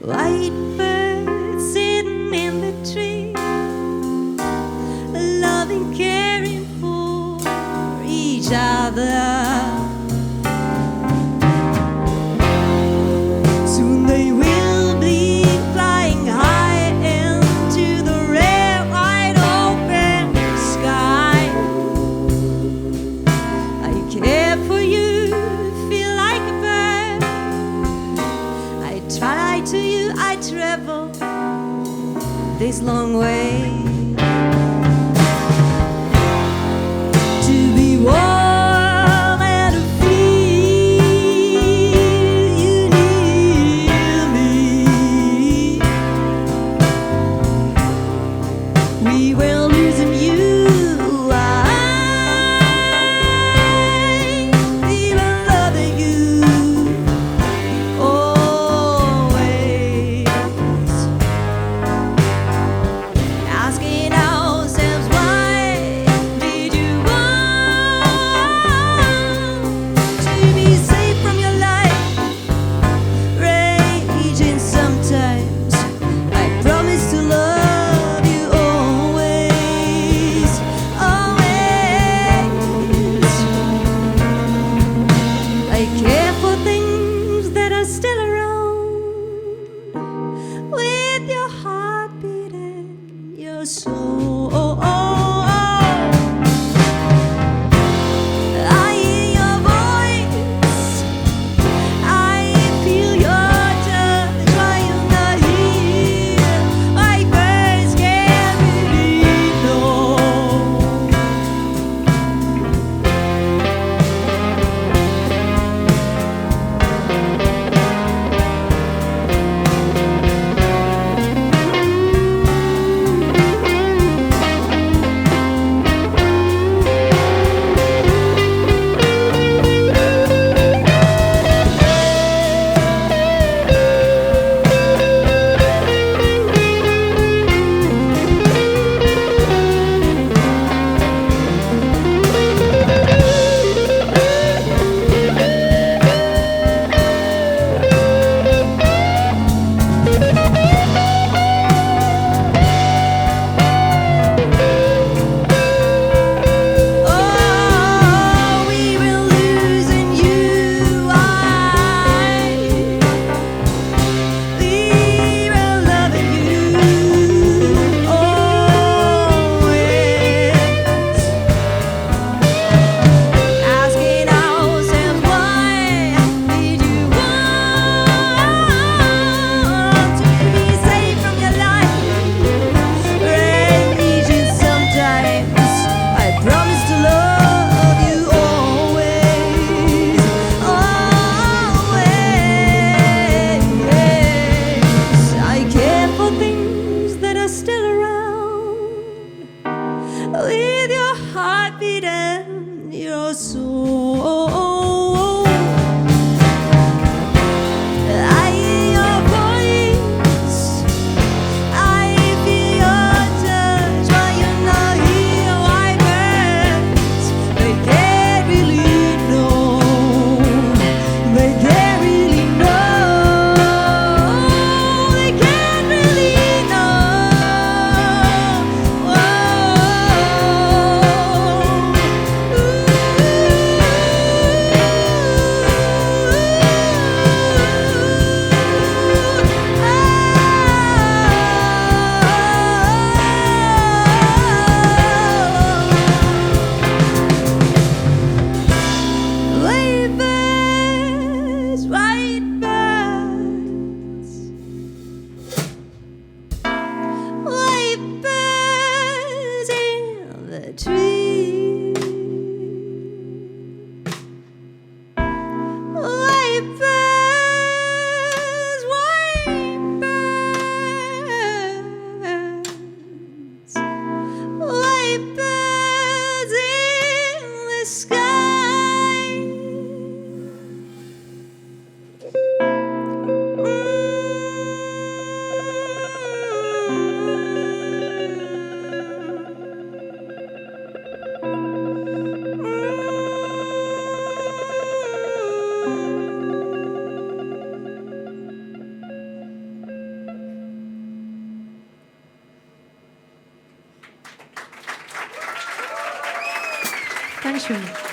White birds sitting in the tree, loving, caring for each other. Soon they will be flying high into the red, wide open sky. I care for you, feel like a bird. I try to you, I travel this long way to be warm and to feel you near me. We will losing you. I even loving you always. Asking ourselves, why did you want to be safe from your life? Raging sometimes. I promise to love you always, always. I care for things that are still around, with your heart beating, your soul. I hear your voice, I feel your touch. Why you not here? My birds can't really know. Dankeschön.